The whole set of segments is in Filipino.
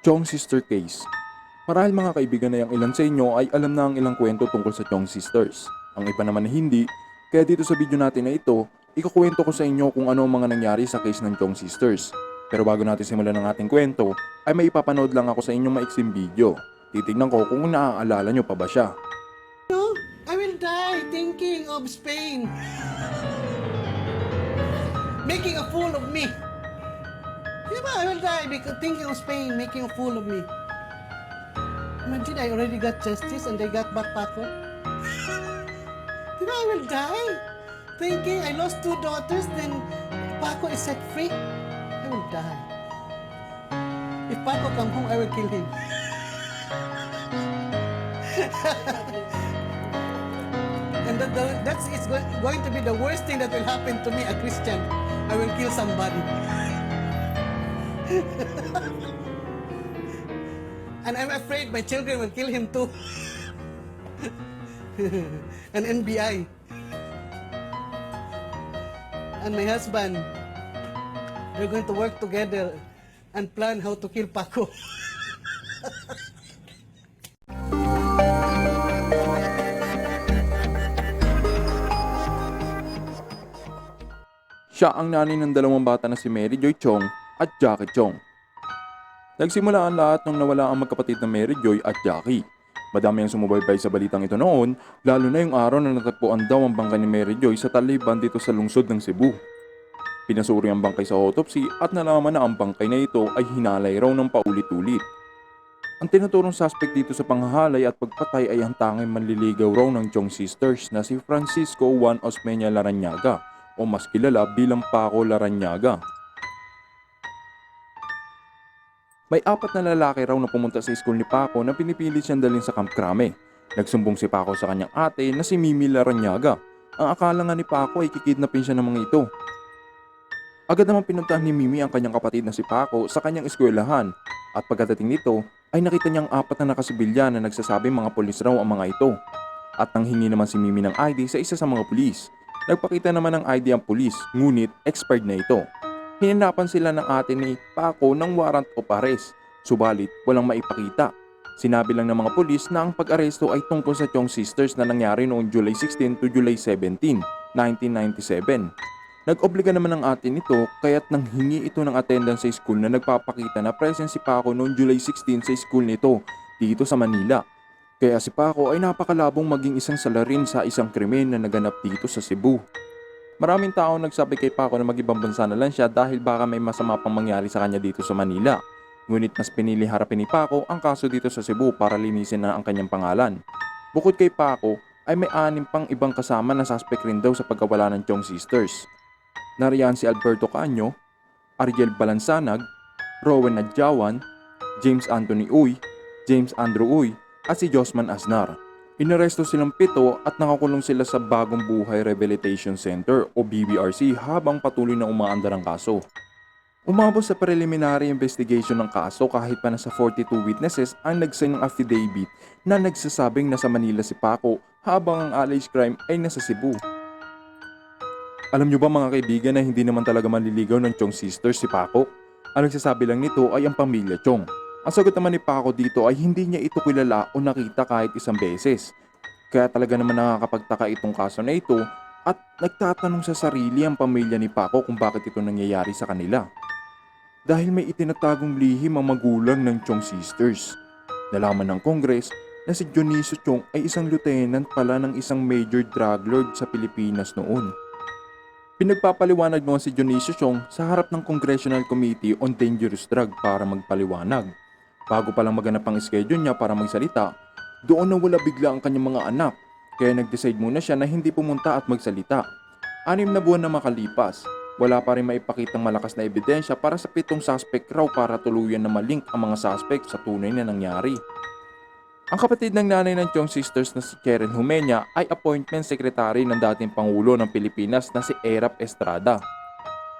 Chong Sister Case. Marahil mga kaibigan na yung ilan sa inyo ay alam na ang ilang kwento tungkol sa Chong Sisters. Ang iba naman na hindi, kaya dito sa video natin na ito, ikukwento ko sa inyo kung ano ang mga nangyari sa case ng Chong Sisters. Pero bago natin simulan ang ating kwento, ay may ipapanood lang ako sa inyong maiksing video. Titignan ko kung naaalala nyo pa ba siya. No, I will die thinking of Spain. Making a fool of me. Diba, I will die because thinking of Spain making a fool of me. Imagine I already got justice and they got back Paco. Diba, I will die thinking I lost two daughters, then Paco is set free. I will die. If Paco come home, I will kill him. And that's going to be the worst thing that will happen to me, a Christian. I will kill somebody. And I'm afraid my children will kill him too. An NBI. And my husband, we're going to work together and plan how to kill Paco. Siya ang nanay ng dalawang bata na si Mary Joy Chong at Jackie Chong. Nagsimula ang lahat nung nawala ang magkapatid na Mary Joy at Jackie. Madami ang sumubaybay sa balitang ito noon, lalo na yung araw na natagpuan daw ang bangkay ni Mary Joy sa Taliban dito sa lungsod ng Cebu. Pinasuri ang bangkay sa autopsy at nalaman na ang bangkay na ito ay hinalay raw ng paulit-ulit. Ang tinuturong suspect dito sa panghahalay at pagpatay ay ang tanging manliligaw raw ng Chong Sisters na si Francisco Juan Osmeña Larrañaga o mas kilala bilang Paco Larrañaga. May 4 na lalaki raw na pumunta sa school ni Paco na pinipilit siyang dalhin sa Camp Crame. Nagsumbong si Paco sa kanyang ate na si Mimi Larrañaga. Ang akala nga ni Paco ay kikidnapin siya ng mga ito. Agad naman pinuntahan ni Mimi ang kanyang kapatid na si Paco sa kanyang eskwelahan at pagkadating nito ay nakita niyang 4 na nakasibilyan na nagsasabing mga pulis raw ang mga ito. At nanghingi naman si Mimi ng ID sa isa sa mga pulis. Nagpakita naman ng ID ang pulis, ngunit expired na ito. Hinanapan sila ng ate ni Paco ng warrant of arrest, subalit walang maipakita. Sinabi lang ng mga pulis na ang pag-aresto ay tungkol sa Chong Sisters na nangyari noong July 16 to July 17, 1997. Nag-obliga naman ng ate nito kaya't nanghingi ito ng attendance sa school na nagpapakita na present si Paco noong July 16 sa school nito dito sa Manila. Kaya si Paco ay napakalabong maging isang salarin sa isang krimen na naganap dito sa Cebu. Maraming tao nagsabi kay Paco na mag-ibang bansa na lang siya dahil baka may masama pang mangyari sa kanya dito sa Manila. Ngunit mas pinili harapin ni Paco ang kaso dito sa Cebu para linisin na ang kanyang pangalan. Bukod kay Paco ay may 6 pang ibang kasama na suspect rin daw sa pagkawala ng Chong Sisters. Nariyan si Alberto Caño, Ariel Balansanag, Rowan Nadjawan, James Anthony Uy, James Andrew Uy at si Josman Aznar. Inaresto silang 7 at nakakulong sila sa Bagong Buhay Rehabilitation Center o BBRC habang patuloy na umaandar ang kaso. Umabot sa preliminary investigation ng kaso kahit pa nasa 42 witnesses ang nagsign ng affidavit na nagsasabing nasa Manila si Paco habang ang alleged crime ay nasa Cebu. Alam nyo ba mga kaibigan na hindi naman talaga manliligaw ng Chong Sisters si Paco? Ang nagsasabi lang nito ay ang pamilya Chong. Ang sagot naman ni Paco dito ay hindi niya ito kilala o nakita kahit isang beses. Kaya talaga naman nakakapagtaka itong kaso na ito at nagtatanong sa sarili ang pamilya ni Paco kung bakit ito nangyayari sa kanila. Dahil may itinatagong lihim ang magulang ng Chong Sisters. Nalaman ng Congress na si Dionisio Chong ay isang lieutenant pala ng isang major drug lord sa Pilipinas noon. Pinagpapaliwanag noon si Dionisio Chong sa harap ng Congressional Committee on Dangerous Drug para magpaliwanag. Bago palang maganap ang schedule niya para magsalita, doon nawala bigla ang kanyang mga anak, kaya nag-decide muna siya na hindi pumunta at magsalita. 6 na buwan na makalipas, wala pa rin maipakitang malakas na ebidensya para sa 7 suspect raw para tuluyan na malink ang mga suspect sa tunay na nangyari. Ang kapatid ng nanay ng Chong Sisters na si Cheryl Humenya ay appointment secretary ng dating Pangulo ng Pilipinas na si Erap Estrada.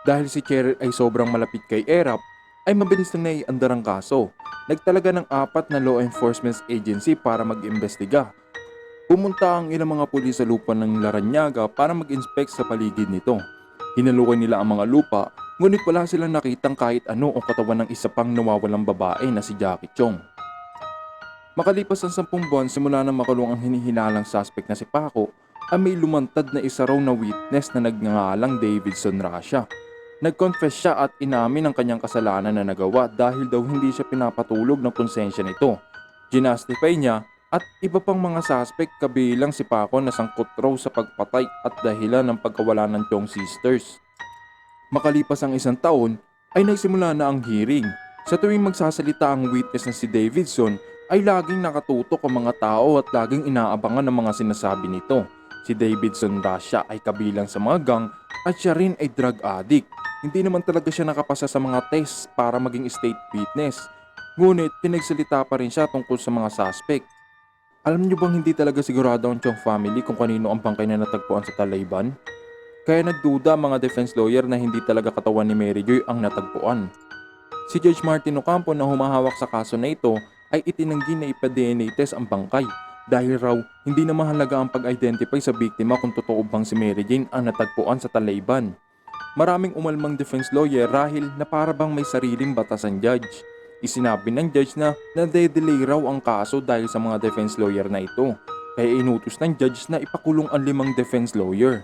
Dahil si Cheryl ay sobrang malapit kay Erap, ay mabilis nang naiandar ang kaso. Nagtalaga ng 4 na law enforcement agency para mag-imbestiga. Pumunta ang ilang mga pulis sa lupa ng Larrañaga para mag-inspect sa paligid nito. Hinalukay nila ang mga lupa Ngunit wala silang nakitang kahit ano o katawan ng isa pang nawawalang babae na si Jackie Chong. Makalipas ang 10 buwan simula na makulong ang hinihinalang suspect na si Paco, ay may lumantad na isa raw na witness na nagngangalang Davidson Rasha. Nag-confess siya at inamin ang kanyang kasalanan na nagawa dahil daw hindi siya pinapatulog ng konsensya nito. Ginastify niya at iba pang mga suspect kabilang si Paco na sangkot raw sa pagpatay at dahilan ng pagkawala ng Chong sisters. Makalipas ang 1 taon ay nagsimula na ang hearing. Sa tuwing magsasalita ang witness na si Davidson ay laging nakatutok ang mga tao at laging inaabangan ng mga sinasabi nito. Si Davidson Rasha ay kabilang sa mga gang at siya rin ay drug addict. Hindi naman talaga siya nakapasa sa mga tests para maging state witness. Ngunit pinagsalita pa rin siya tungkol sa mga suspect. Alam niyo bang hindi talaga sigurado ang Chong family kung kanino ang bangkay na natagpuan sa Talayban? Kaya nagduda ang mga defense lawyer na hindi talaga katawan ni Mary Joy ang natagpuan. Si Judge Martin Ocampo na humahawak sa kaso na ito ay itinanggi na ipa-DNA test ang bangkay dahil raw hindi na mahalaga ang pag-identify sa biktima kung totoo bang si Mary Jane ang natagpuan sa Talayban. Maraming umalmang defense lawyer rahil na para bang may sariling batas ang judge. Isinabi ng judge na nade-delay raw ang kaso dahil sa mga defense lawyer na ito, kaya inutos ng judge na ipakulong ang 5 defense lawyer.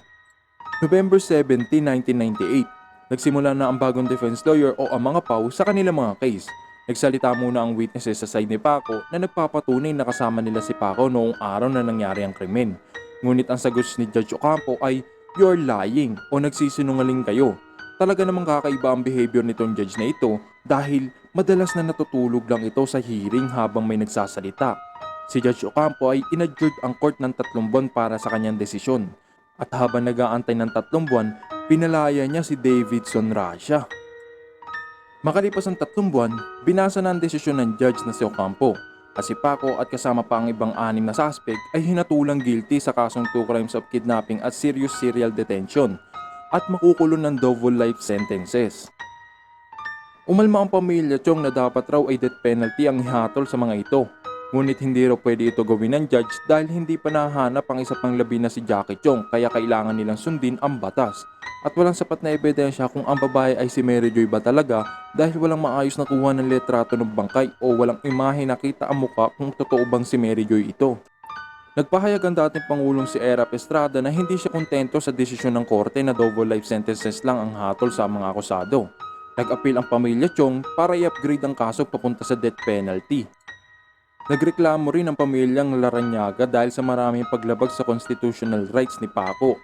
November 17, 1998, nagsimula na ang bagong defense lawyer o ang mga PAW sa kanilang mga case. Nagsalita muna ang witnesses sa side ni Paco na nagpapatunay na kasama nila si Paco noong araw na nangyari ang krimen. Ngunit ang sagot ni Judge Ocampo ay, "You're lying" o nagsisinungaling kayo. Talaga namang kakaiba ang behavior nitong judge na ito dahil madalas na natutulog lang ito sa hearing habang may nagsasalita. Si Judge Ocampo ay inadjourned ang court ng 3 buwan para sa kanyang desisyon. At habang nag-aantay ng 3 buwan, pinalaya niya si Davidson Rasha. Makalipas ang 3 buwan, binasa na ang desisyon ng judge na si Ocampo at si Paco at kasama pa ang ibang 6 na suspect ay hinatulang guilty sa kasong 2 crimes of kidnapping at serious serial detention at makukulong ng double life sentences. Umalma ang pamilya Chong na dapat raw ay death penalty ang ihatol sa mga ito. Ngunit hindi raw pwede ito gawin ng judge dahil hindi pa nahanap ang isa pang labi na si Jackie Chong kaya kailangan nilang sundin ang batas. At walang sapat na ebidensya kung ang babae ay si Mary Joy ba talaga dahil walang maayos na kuha ng litrato ng bangkay o walang imahe nakita ang muka kung totoo bang si Mary Joy ito. Nagpahayag ang dating Pangulong si Erap Estrada na hindi siya kontento sa desisyon ng korte na double life sentences lang ang hatol sa mga akusado. Nag-appeal ang pamilya Chong para i-upgrade ang kaso papunta sa death penalty. Nagreklamo rin ang pamilyang Larrañaga dahil sa maraming paglabag sa constitutional rights ni Paco.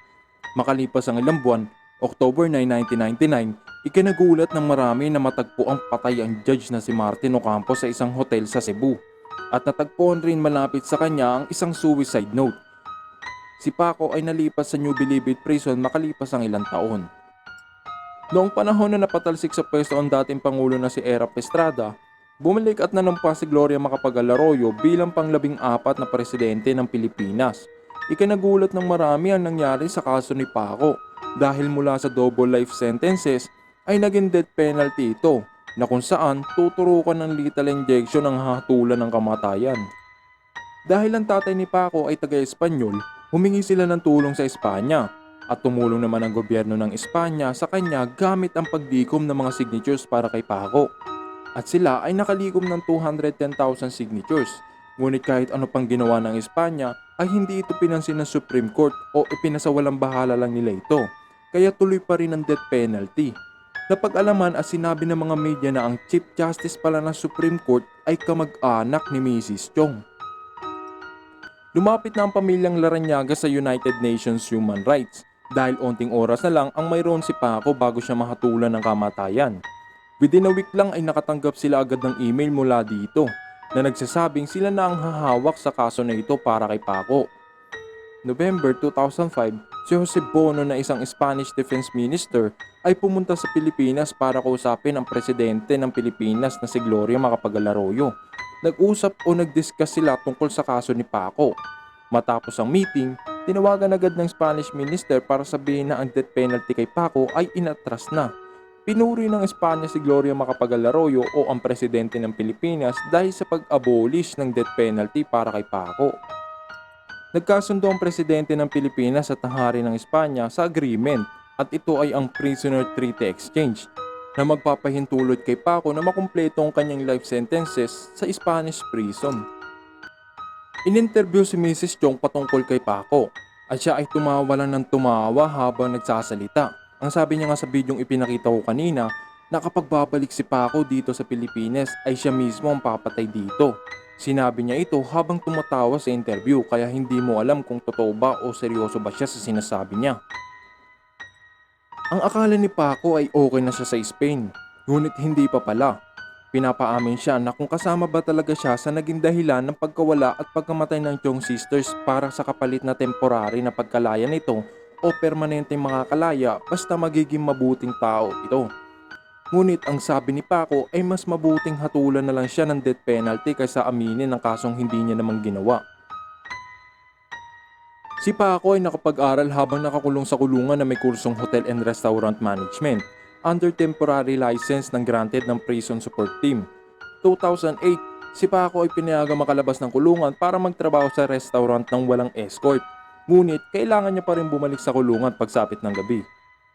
Makalipas ang ilang buwan, October 9, 1999, ikinagulat ng marami na matagpo ang patay ang judge na si Martin Ocampo sa isang hotel sa Cebu. At natagpuan rin malapit sa kanya ang isang suicide note. Si Paco ay nalipas sa New Bilibid Prison makalipas ang ilang taon. Noong panahon na napatalsik sa pwesto ang dating Pangulo na si Erap Estrada, bumalik at nanumpa si Gloria Macapagal-Arroyo bilang pang-14 na presidente ng Pilipinas. Ikinagulat ng marami ang nangyari sa kaso ni Paco dahil mula sa double life sentences ay naging death penalty ito na kung saan tuturukan ng lethal injection ang hatulan ng kamatayan. Dahil ang tatay ni Paco ay taga-Espanyol, humingi sila ng tulong sa Espanya at tumulong naman ang gobyerno ng Espanya sa kanya gamit ang pagdikom ng mga signatures para kay Paco. At sila ay nakalikom ng 210,000 signatures. Ngunit kahit ano pang ginawa ng Espanya ay hindi ito pinansin ng Supreme Court o ipinasawalang bahala lang nila ito. Kaya tuloy pa rin ang death penalty. Napag-alaman at sinabi ng mga media na ang Chief Justice pala ng Supreme Court ay kamag-anak ni Mrs. Chong. Lumapit na ang pamilyang Larrañaga sa United Nations Human Rights dahil onting oras na lang ang mayroon si Paco bago siya mahatulan ng kamatayan. Within a week lang ay nakatanggap sila agad ng email mula dito na nagsasabing sila na ang hahawak sa kaso na ito para kay Paco. November 2005, si Jose Bono na isang Spanish Defense Minister ay pumunta sa Pilipinas para kausapin ang presidente ng Pilipinas na si Gloria Macapagal-Arroyo. Nag-usap o nag-discuss sila tungkol sa kaso ni Paco. Matapos ang meeting, tinawagan agad ng Spanish Minister para sabihin na ang death penalty kay Paco ay inatras na. Pinuri ng Espanya si Gloria Macapagal-Arroyo o ang presidente ng Pilipinas dahil sa pag-abolish ng death penalty para kay Paco. Nagkasundo ang presidente ng Pilipinas at ang hari ng Espanya sa agreement At ito ay ang Prisoner Treaty Exchange na magpapahintulot kay Paco na makumpleto ang kanyang life sentences sa Spanish prison. Ininterview si Mrs. Chong patungkol kay Paco at siya ay tumawa lang ng tumawa habang nagsasalita. Ang sabi niya nga sa bidyong ipinakita ko kanina na kapag babalik si Paco dito sa Pilipinas ay siya mismo ang papatay dito. Sinabi niya ito habang tumatawa sa interview kaya hindi mo alam kung totoo ba o seryoso ba siya sa sinasabi niya. Ang akala ni Paco ay okay na siya sa Spain, ngunit hindi pa pala. Pinapaamin siya na kung kasama ba talaga siya sa naging dahilan ng pagkawala at pagkamatay ng Chong sisters para sa kapalit na temporary na pagkalaya nito o permanenteng makakalaya basta magiging mabuting tao ito. Ngunit ang sabi ni Paco ay mas mabuting hatulan na lang siya ng death penalty kaysa aminin ang kasong hindi niya namang ginawa. Si Paco ay nakapag-aral habang nakakulong sa kulungan na may kursong Hotel and Restaurant Management under temporary license ng granted ng Prison Support Team. 2008, si Paco ay pinayagang makalabas ng kulungan para magtrabaho sa restaurant ng walang escort. Ngunit kailangan niya pa rin bumalik sa kulungan pagsapit ng gabi.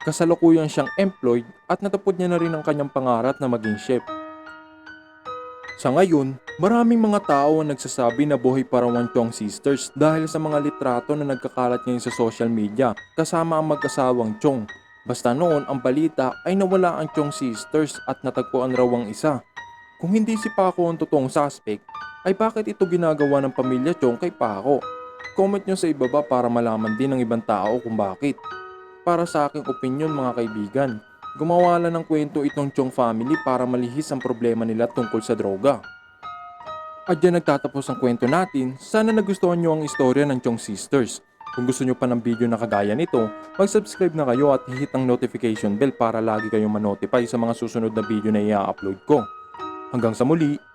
Kasalukuyan siyang employed at natupod niya na rin ang kanyang pangarap na maging chef. Sa ngayon, maraming mga tao ang nagsasabi na buhay pa raw ang Chong sisters dahil sa mga litrato na nagkakalat ngayon sa social media kasama ang mag-asawang Chong. Basta noon ang balita ay nawala ang Chong sisters at natagpuan raw ang isa. Kung hindi si Paco ang totoong suspect, ay bakit ito ginagawa ng pamilya Chong kay Paco? Comment nyo sa ibaba para malaman din ng ibang tao kung bakit. Para sa aking opinion mga kaibigan, gumawa lang ng kwento itong Chong family para malihis ang problema nila tungkol sa droga. At dyan nagtatapos ang kwento natin. Sana nagustuhan nyo ang istorya ng Chong sisters. Kung gusto nyo pa ng video na kagaya nito, mag-subscribe na kayo at hit ang notification bell para lagi kayong manotify sa mga susunod na video na i-upload ko. Hanggang sa muli!